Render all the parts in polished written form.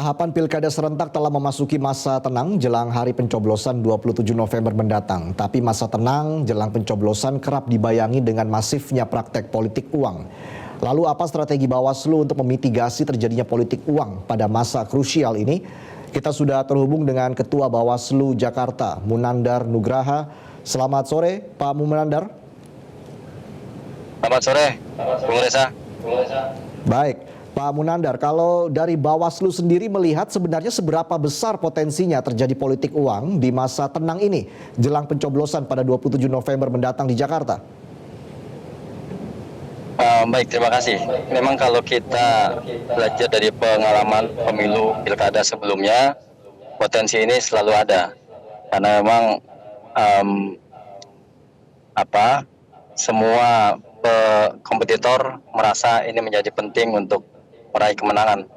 Tahapan pilkada serentak telah memasuki masa tenang jelang hari pencoblosan 27 November mendatang. Tapi masa tenang jelang pencoblosan kerap dibayangi dengan masifnya praktek politik uang. Lalu apa strategi Bawaslu untuk memitigasi terjadinya politik uang pada masa krusial ini? Kita sudah terhubung dengan Ketua Bawaslu Jakarta, Munandar Nugraha. Selamat sore, Pak Munandar. Selamat sore, Bung Reza. Baik. Pak Munandar, kalau dari Bawaslu sendiri melihat sebenarnya seberapa besar potensinya terjadi politik uang di masa tenang ini jelang pencoblosan pada 27 November mendatang di Jakarta? Baik, terima kasih. Memang kalau kita belajar dari pengalaman pemilu pilkada sebelumnya, potensi ini selalu ada. Karena memang semua kompetitor merasa ini menjadi penting untuk meraih kemenangan.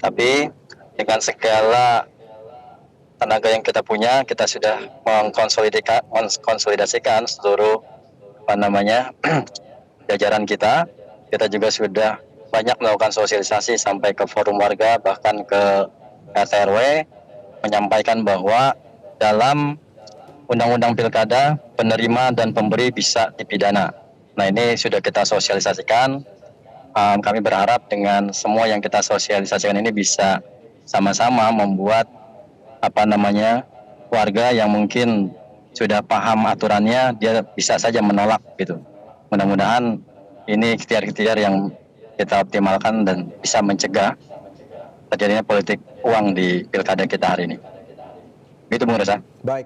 Tapi dengan segala tenaga yang kita punya, kita sudah mengkonsolidasikan seluruh jajaran kita. Kita juga sudah banyak melakukan sosialisasi sampai ke forum warga, bahkan ke RT RW, menyampaikan bahwa dalam Undang-Undang Pilkada, penerima dan pemberi bisa dipidana. Nah, ini sudah kita sosialisasikan. Kami berharap dengan semua yang kita sosialisasikan ini bisa sama-sama membuat warga yang mungkin sudah paham aturannya, dia bisa saja menolak gitu. Mudah-mudahan ini ikhtiar-ikhtiar yang kita optimalkan dan bisa mencegah terjadinya politik uang di pilkada kita hari ini. Itu Bung Reza. Baik.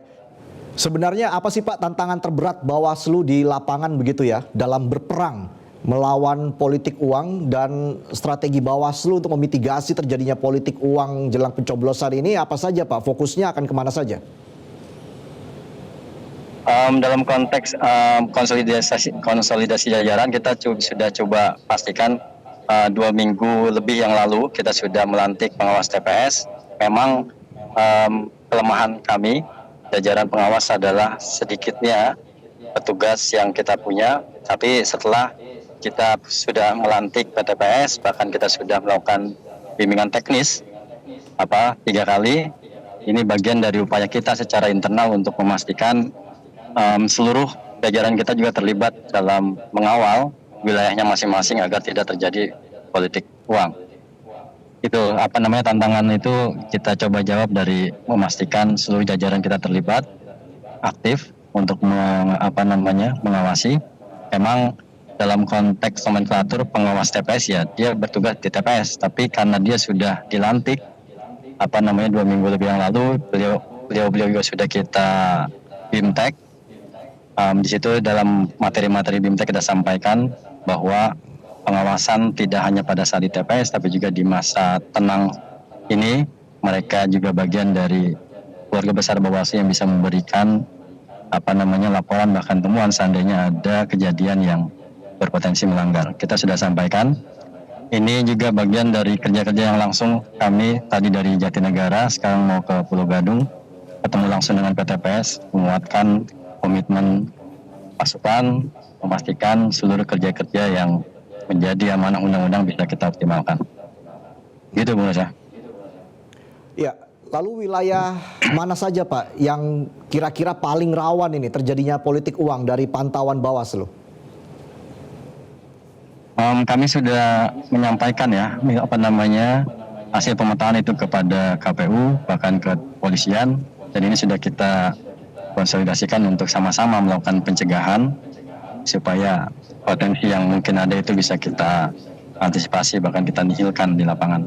Sebenarnya apa sih Pak tantangan terberat Bawaslu di lapangan begitu ya dalam berperang melawan politik uang, dan strategi Bawaslu untuk memitigasi terjadinya politik uang jelang pencoblosan ini apa saja Pak? Fokusnya akan kemana saja? Dalam konteks konsolidasi jajaran, kita sudah coba pastikan 2 minggu lebih yang lalu kita sudah melantik pengawas TPS. Memang kelemahan kami jajaran pengawas adalah sedikitnya petugas yang kita punya, tapi setelah kita sudah melantik PTPS, bahkan kita sudah melakukan bimbingan teknis 3 kali. Ini bagian dari upaya kita secara internal untuk memastikan seluruh jajaran kita juga terlibat dalam mengawal wilayahnya masing-masing agar tidak terjadi politik uang. Itu tantangan itu kita coba jawab dari memastikan seluruh jajaran kita terlibat aktif untuk mengawasi. Memang dalam konteks nomenklatur pengawas TPS ya dia bertugas di TPS, tapi karena dia sudah dilantik 2 minggu lebih yang lalu, beliau juga sudah kita BIMTEK. Di situ dalam materi-materi BIMTEK kita sampaikan bahwa pengawasan tidak hanya pada saat di TPS, tapi juga di masa tenang ini mereka juga bagian dari keluarga besar Bawaslu yang bisa memberikan laporan bahkan temuan seandainya ada kejadian yang berpotensi melanggar. Kita sudah sampaikan. Ini juga bagian dari kerja-kerja yang langsung kami tadi dari Jatinegara, sekarang mau ke Pulau Gadung, ketemu langsung dengan PTPS, menguatkan komitmen pasukan, memastikan seluruh kerja-kerja yang menjadi amanah undang-undang bisa kita optimalkan. Gitu Bung Reza. Ya, lalu wilayah mana saja Pak yang kira-kira paling rawan ini terjadinya politik uang dari pantauan Bawaslu? Kami sudah menyampaikan ya hasil pemetaan itu kepada KPU bahkan ke polisian, dan ini sudah kita konsolidasikan untuk sama-sama melakukan pencegahan supaya potensi yang mungkin ada itu bisa kita antisipasi bahkan kita nihilkan di lapangan.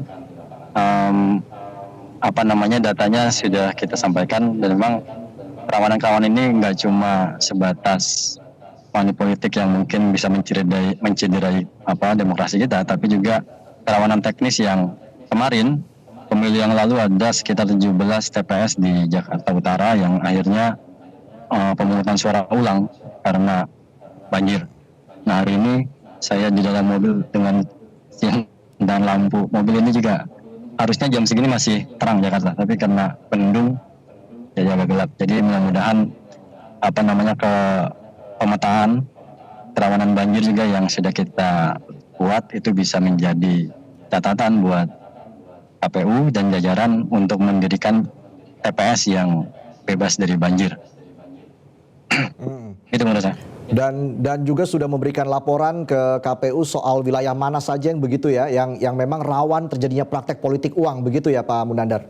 Datanya sudah kita sampaikan, dan memang kerawanan-kerawanan ini nggak cuma sebatas money politik yang mungkin bisa mencederai demokrasi kita, tapi juga kerawanan teknis yang kemarin pemilu yang lalu ada sekitar 17 TPS di Jakarta Utara yang akhirnya pemungutan suara ulang karena banjir. Nah, hari ini saya di dalam mobil dengan siang dan lampu mobil ini juga harusnya jam segini masih terang Jakarta, tapi karena pendung jadi agak gelap. Jadi mudah-mudahan ke pemetaan kerawanan banjir juga yang sudah kita buat itu bisa menjadi catatan buat KPU dan jajaran untuk mendirikan TPS yang bebas dari banjir. Itu menurut saya. Dan juga sudah memberikan laporan ke KPU soal wilayah mana saja yang begitu ya, yang memang rawan terjadinya praktek politik uang, begitu ya Pak Munandar?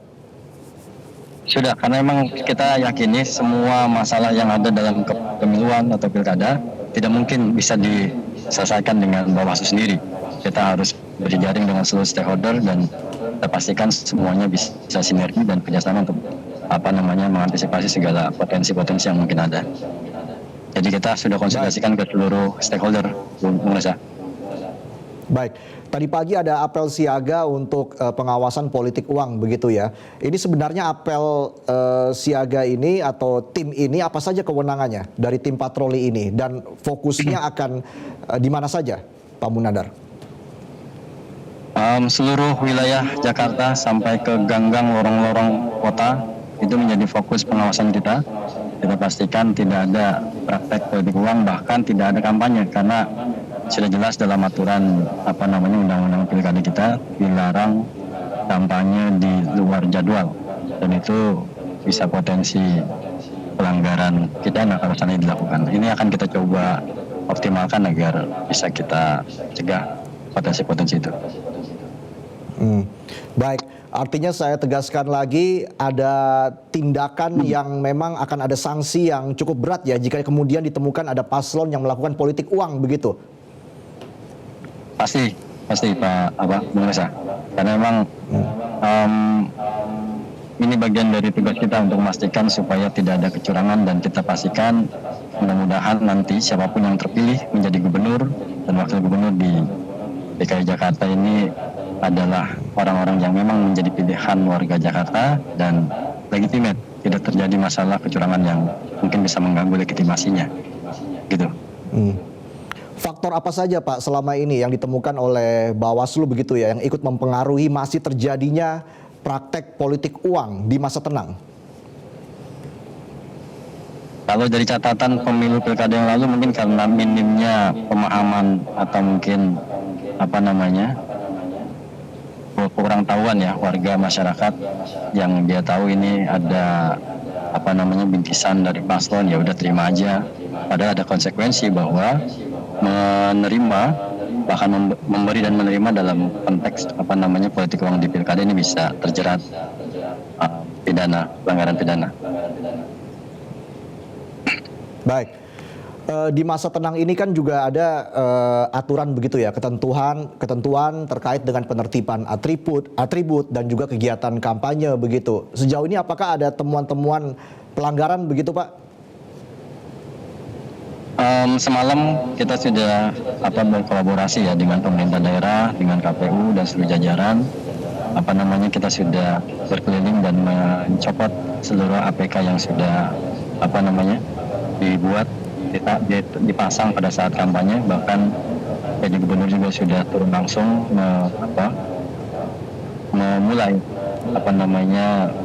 Sudah, karena memang kita yakini semua masalah yang ada dalam kepemiluan atau pilkada tidak mungkin bisa diselesaikan dengan Bawaslu sendiri. Kita harus berjaring dengan seluruh stakeholder dan kita pastikan semuanya bisa sinergi dan kerjasama untuk mengantisipasi segala potensi-potensi yang mungkin ada. Jadi kita sudah konsultasikan ke seluruh stakeholder, Bung Reza. Baik, tadi pagi ada apel siaga untuk pengawasan politik uang, begitu ya. Ini sebenarnya apel siaga ini atau tim ini apa saja kewenangannya dari tim patroli ini dan fokusnya akan di mana saja, Pak Munandar? Seluruh wilayah Jakarta sampai ke gang-gang lorong-lorong kota itu menjadi fokus pengawasan kita. Kita pastikan tidak ada praktek politik uang, bahkan tidak ada kampanye karena sudah jelas dalam aturan undang-undang pilkada kita dilarang kampanye di luar jadwal dan itu bisa potensi pelanggaran pidana kalau misalnya dilakukan. Ini akan kita coba optimalkan agar bisa kita cegah potensi-potensi itu. Baik, artinya saya tegaskan lagi ada tindakan yang memang akan ada sanksi yang cukup berat ya jika kemudian ditemukan ada paslon yang melakukan politik uang, begitu? Pasti Pak Bung Reza. Karena memang ini bagian dari tugas kita untuk memastikan supaya tidak ada kecurangan dan kita pastikan mudah-mudahan nanti siapapun yang terpilih menjadi gubernur dan wakil gubernur di DKI Jakarta ini adalah orang-orang yang memang menjadi pilihan warga Jakarta dan legitimate, tidak terjadi masalah kecurangan yang mungkin bisa mengganggu legitimasinya, gitu. Faktor apa saja Pak selama ini yang ditemukan oleh Bawaslu begitu ya, yang ikut mempengaruhi masih terjadinya praktek politik uang di masa tenang? Kalau dari catatan pemilu pilkada yang lalu mungkin karena minimnya pemahaman atau mungkin kurang tahuan ya warga masyarakat yang dia tahu ini ada bintisan dari paslon, ya udah terima aja. Padahal ada konsekuensi bahwa menerima bahkan memberi dan menerima dalam konteks politik uang di pilkada ini bisa terjerat pelanggaran pidana. Baik. Di masa tenang ini kan juga ada aturan begitu ya, ketentuan terkait dengan penertiban atribut dan juga kegiatan kampanye begitu. Sejauh ini apakah ada temuan-temuan pelanggaran begitu Pak? Semalam kita sudah berkolaborasi ya dengan pemerintah daerah, dengan KPU dan seluruh jajaran. Kita sudah berkeliling dan mencopot seluruh APK yang sudah dibuat dipasang pada saat kampanye, bahkan PJ Gubernur juga sudah turun langsung memulai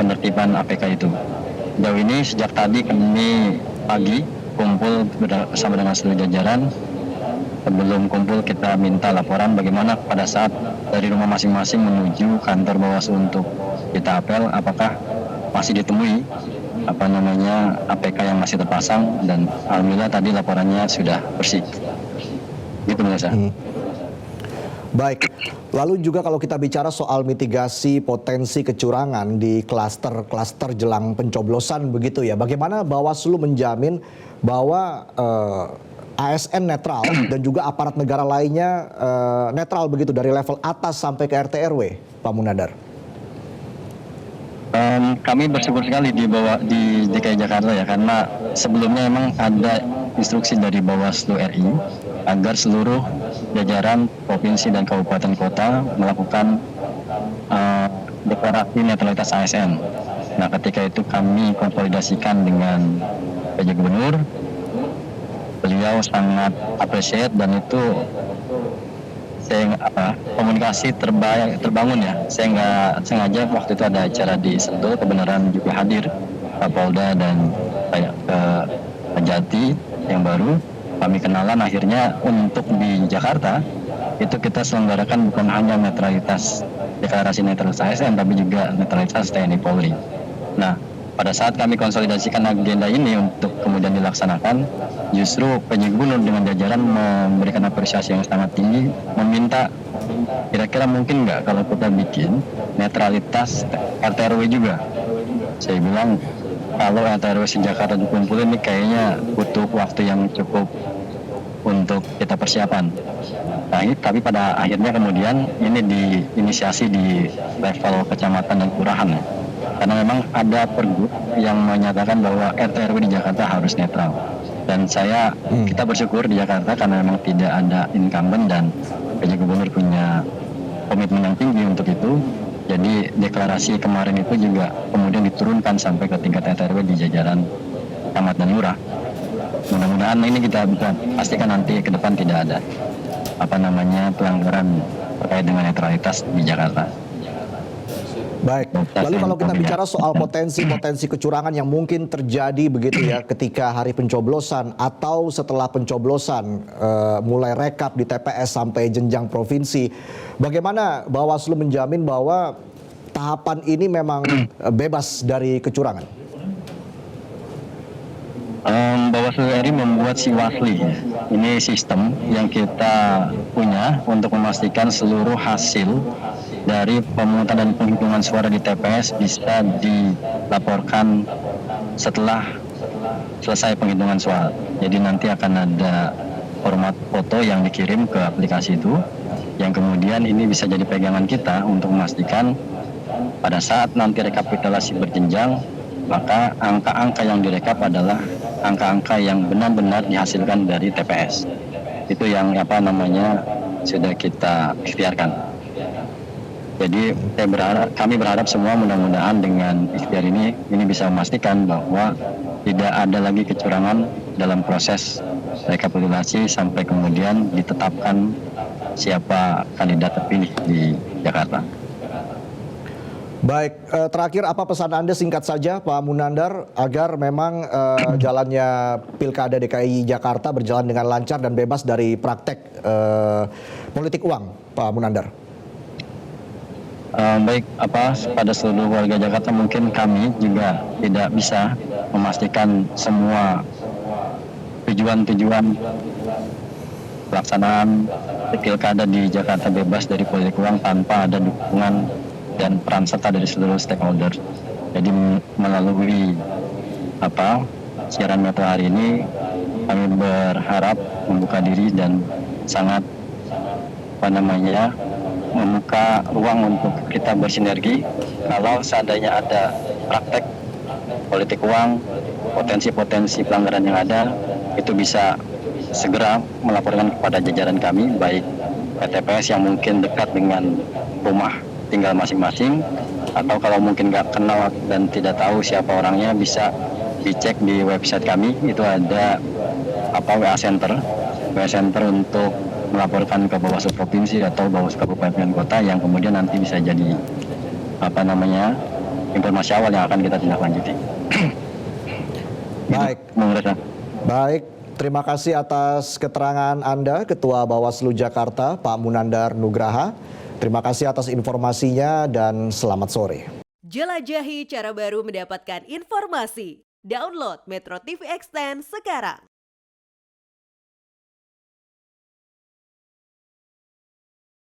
penertiban APK itu. Jauh ini sejak tadi kami pagi kumpul bersama dengan seluruh jajaran. Sebelum kumpul kita minta laporan bagaimana pada saat dari rumah masing-masing menuju kantor Bawaslu untuk kita apel, apakah masih ditemui APK yang masih terpasang, dan alhamdulillah tadi laporannya sudah bersih. Gitu Mas. Baik, lalu juga kalau kita bicara soal mitigasi potensi kecurangan di klaster jelang pencoblosan begitu ya, bagaimana Bawaslu menjamin bahwa ASN netral dan juga aparat negara lainnya netral begitu dari level atas sampai ke RT RW, Pak Munandar? Kami bersyukur sekali di DKI Jakarta ya, karena sebelumnya memang ada instruksi dari Bawaslu RI agar seluruh jajaran provinsi dan kabupaten kota melakukan deklarasi netralitas ASN. Nah, ketika itu kami konsolidasikan dengan PJ Gubernur, beliau sangat appreciate dan itu komunikasi terbangun ya. Saya nggak sengaja waktu itu ada acara di Sentul, kebenaran juga hadir Kapolda dan Kejati yang baru. Kami kenalan, akhirnya untuk di Jakarta itu kita selenggarakan bukan hanya netralitas, deklarasi netralitas ASN, tapi juga netralitas TNI Polri. Nah, pada saat kami konsolidasikan agenda ini untuk kemudian dilaksanakan, justru PJ Gubernur dengan jajaran memberikan apresiasi yang sangat tinggi, meminta kira-kira mungkin nggak kalau kita bikin netralitas RT RW juga. Saya bilang kalau RT RW se-Jakarta dikumpulin ini kayaknya butuh waktu yang cukup untuk kita persiapan. Nah, tapi pada akhirnya kemudian ini diinisiasi di level kecamatan dan kelurahan ya. Karena memang ada pergub yang menyatakan bahwa RT RW di Jakarta harus netral. Dan kita bersyukur di Jakarta karena memang tidak ada incumbent dan PJ Gubernur punya komitmen yang tinggi untuk itu. Jadi deklarasi kemarin itu juga kemudian diturunkan sampai ke tingkat RT RW di jajaran camat dan lurah. Mudah-mudahan ini kita bisa pastikan nanti ke depan tidak ada pelanggaran terkait dengan netralitas di Jakarta. Baik, lalu kalau kita bicara soal potensi-potensi kecurangan yang mungkin terjadi begitu ya ketika hari pencoblosan atau setelah pencoblosan mulai rekap di TPS sampai jenjang provinsi, bagaimana Bawaslu menjamin bahwa tahapan ini memang bebas dari kecurangan? Bawaslu RI membuat Siwasli. Ini sistem yang kita punya untuk memastikan seluruh hasil dari pemungutan dan penghitungan suara di TPS bisa dilaporkan setelah selesai penghitungan suara. Jadi nanti akan ada format foto yang dikirim ke aplikasi itu, yang kemudian ini bisa jadi pegangan kita untuk memastikan pada saat nanti rekapitulasi berjenjang, maka angka-angka yang direkap adalah angka-angka yang benar-benar dihasilkan dari TPS. Itu yang sudah kita ikhtiarkan. Jadi kami berharap semua mudah-mudahan dengan ikhtiar ini bisa memastikan bahwa tidak ada lagi kecurangan dalam proses rekapitulasi sampai kemudian ditetapkan siapa kandidat terpilih di Jakarta. Baik, terakhir apa pesan Anda singkat saja Pak Munandar agar memang jalannya Pilkada DKI Jakarta berjalan dengan lancar dan bebas dari praktek politik uang, Pak Munandar? Baik, pada seluruh warga Jakarta mungkin kami juga tidak bisa memastikan semua tujuan pelaksanaan Pilkada di Jakarta bebas dari politik uang tanpa ada dukungan dan peran serta dari seluruh stakeholder. Jadi melalui siaran Metro hari ini kami berharap membuka diri dan sangat membuka ruang untuk kita bersinergi. Kalau seandainya ada praktek politik uang, potensi-potensi pelanggaran yang ada, itu bisa segera melaporkan kepada jajaran kami, baik TPS yang mungkin dekat dengan rumah tinggal masing-masing, atau kalau mungkin nggak kenal dan tidak tahu siapa orangnya, bisa dicek di website kami. Itu ada WA Center untuk melaporkan ke Bawaslu Provinsi atau Bawaslu Kabupaten Kota, yang kemudian nanti bisa jadi informasi awal yang akan kita tindak lanjuti. Baik, terima kasih atas keterangan Anda, Ketua Bawaslu Jakarta, Pak Munandar Nugraha. Terima kasih atas informasinya dan selamat sore. Jelajahi cara baru mendapatkan informasi. Download Metro TV Extend sekarang.